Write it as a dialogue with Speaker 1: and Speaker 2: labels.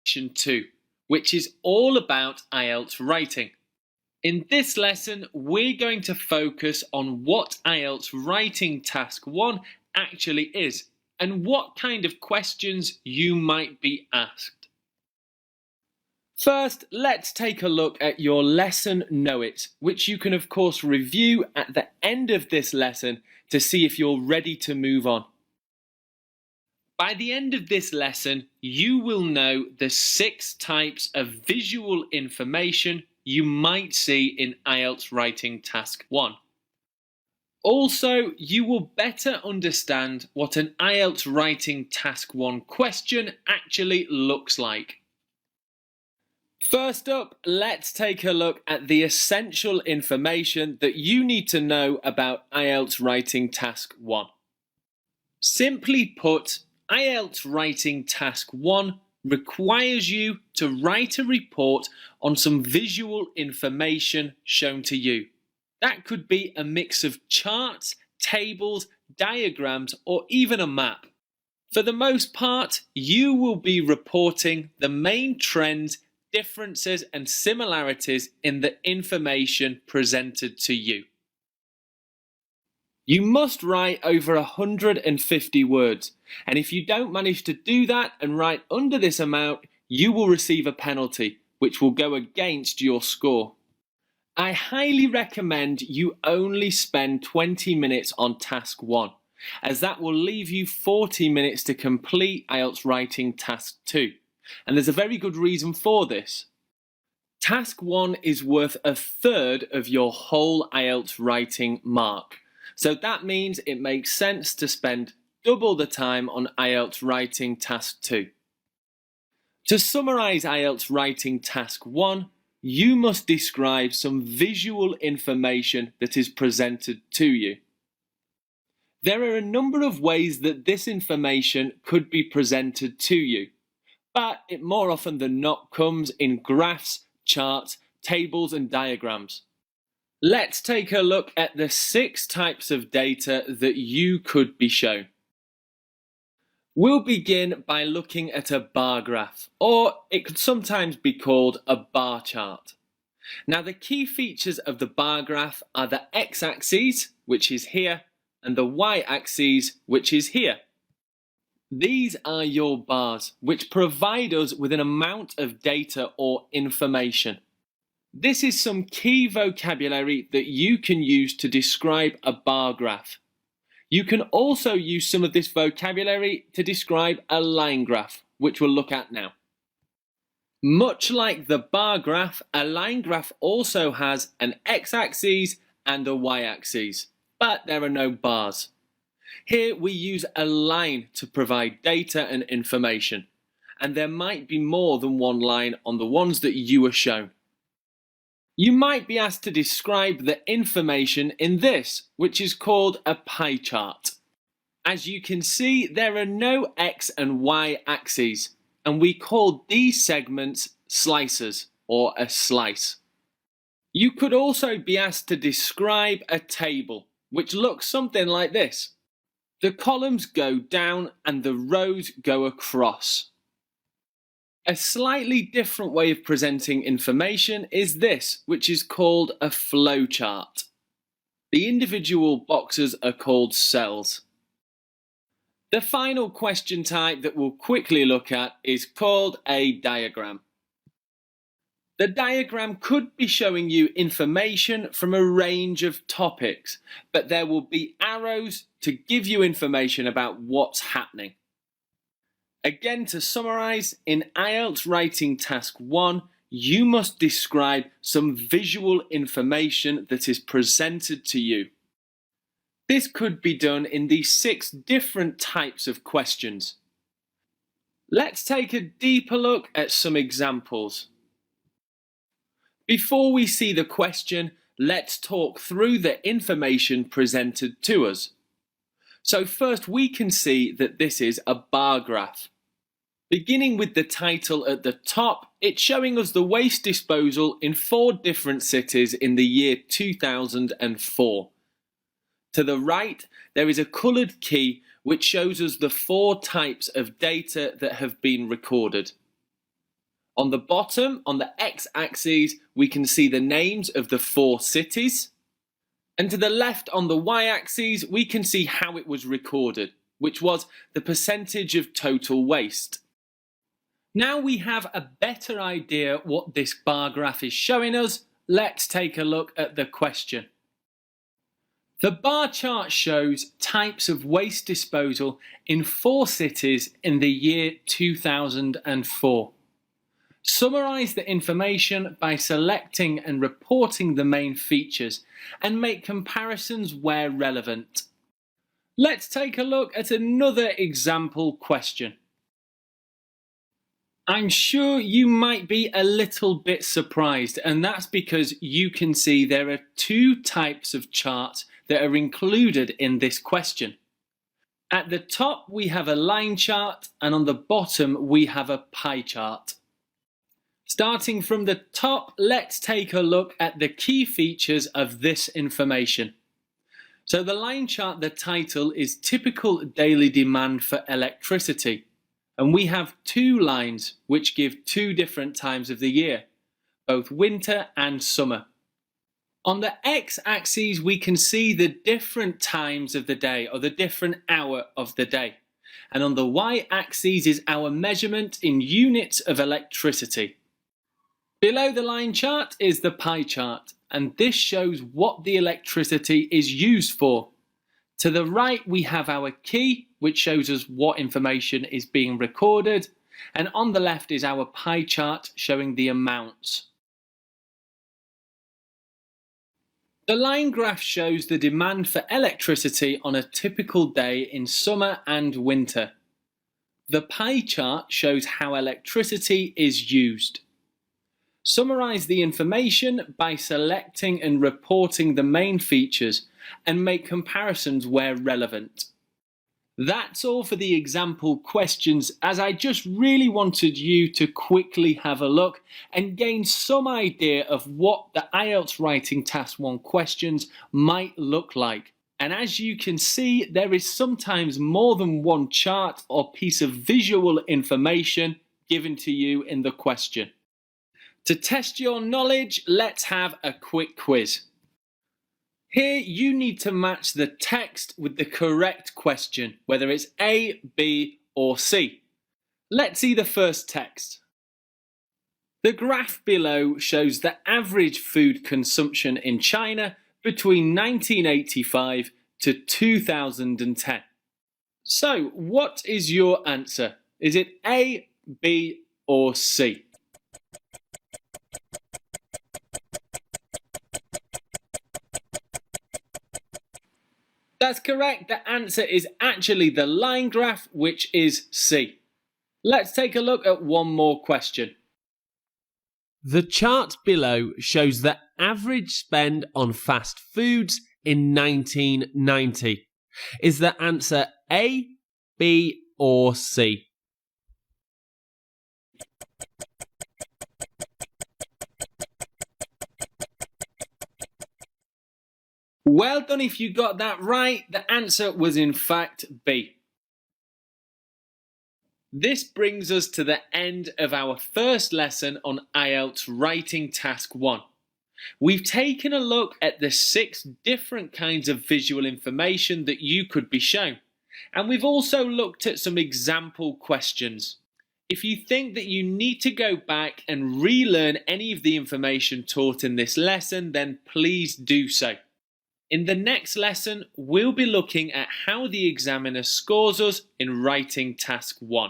Speaker 1: Section 2, which is all about IELTS writing. In this lesson, we're going to focus on what IELTS Writing Task 1 actually is and what kind of questions you might be asked. First, let's take a look at your lesson Know It, which you can of course review at the end of this lesson to see if you're ready to move on. By the end of this lesson, you will know the 6 types of visual information you might see in IELTS Writing Task 1. Also, you will better understand what an IELTS Writing Task 1 question actually looks like. First up, let's take a look at the essential information that you need to know about IELTS Writing Task 1. Simply put, IELTS Writing Task 1 requires you to write a report on some visual information shown to you. That could be a mix of charts, tables, diagrams, or even a map. For the most part, you will be reporting the main trends, differences, and similarities in the information presented to you. You must write over 150 words, and if you don't manage to do that and write under this amount, you will receive a penalty, which will go against your score. I highly recommend you only spend 20 minutes on Task 1, as that will leave you 40 minutes to complete IELTS Writing Task 2, and there's a very good reason for this. Task 1 is worth 1/3 of your whole IELTS writing mark. So that means it makes sense to spend double the time on IELTS Writing Task 2. To summarise IELTS Writing Task 1, you must describe some visual information that is presented to you. There are a number of ways that this information could be presented to you, but it more often than not comes in graphs, charts, tables and diagrams. Let's take a look at the 6 types of data that you could be shown. We'll begin by looking at a bar graph, or it could sometimes be called a bar chart. Now, the key features of the bar graph are the x-axis, which is here, and the y-axis, which is here. These are your bars, which provide us with an amount of data or information. This is some key vocabulary that you can use to describe a bar graph. You can also use some of this vocabulary to describe a line graph, which we'll look at now. Much like the bar graph, a line graph also has an x-axis and a y-axis, but there are no bars. Here we use a line to provide data and information, and there might be more than one line on the ones that you are shown. You might be asked to describe the information in this, which is called a pie chart. As you can see, there are no x and y axes, and we call these segments slices or a slice. You could also be asked to describe a table, which looks something like this. The columns go down and the rows go across. A slightly different way of presenting information is this, which is called a flow chart. The individual boxes are called cells. The final question type that we'll quickly look at is called a diagram. The diagram could be showing you information from a range of topics, but there will be arrows to give you information about what's happening. Again, to summarise, in IELTS Writing Task 1, you must describe some visual information that is presented to you. This could be done in these 6 different types of questions. Let's take a deeper look at some examples. Before we see the question, let's talk through the information presented to us. So first we can see that this is a bar graph. Beginning with the title at the top, it's showing us the waste disposal in 4 different cities in the year 2004. To the right, there is a coloured key which shows us the 4 types of data that have been recorded. On the bottom, on the x-axis, we can see the names of the 4 cities. And to the left on the y-axis, we can see how it was recorded, which was the percentage of total waste. Now we have a better idea what this bar graph is showing us. Let's take a look at the question. The bar chart shows types of waste disposal in 4 cities in the year 2004. Summarize the information by selecting and reporting the main features and make comparisons where relevant. Let's take a look at another example question. I'm sure you might be a little bit surprised, and that's because you can see there are 2 types of charts that are included in this question. At the top we have a line chart, and on the bottom we have a pie chart. Starting from the top, let's take a look at the key features of this information. So the line chart, the title is Typical Daily Demand for Electricity. And we have 2 lines which give 2 different times of the year, both winter and summer. On the x-axis, we can see the different times of the day, or the different hour of the day. And on the y-axis is our measurement in units of electricity. Below the line chart is the pie chart, and this shows what the electricity is used for. To the right we have our key, which shows us what information is being recorded, and on the left is our pie chart showing the amounts. The line graph shows the demand for electricity on a typical day in summer and winter. The pie chart shows how electricity is used. Summarize the information by selecting and reporting the main features and make comparisons where relevant. That's all for the example questions, as I just really wanted you to quickly have a look and gain some idea of what the IELTS Writing Task 1 questions might look like. And as you can see, there is sometimes more than one chart or piece of visual information given to you in the question. To test your knowledge, let's have a quick quiz. Here you need to match the text with the correct question, whether it's A, B or C. Let's see the first text. The graph below shows the average food consumption in China between 1985 to 2010. So, what is your answer? Is it A, B or C? That's correct. The answer is actually the line graph, which is C. Let's take a look at one more question. The chart below shows the average spend on fast foods in 1990. Is the answer A, B or C? Well done if you got that right. The answer was in fact B. This brings us to the end of our first lesson on IELTS Writing Task 1. We've taken a look at the 6 different kinds of visual information that you could be shown. And we've also looked at some example questions. If you think that you need to go back and relearn any of the information taught in this lesson, then please do so. In the next lesson, we'll be looking at how the examiner scores us in Writing Task 1.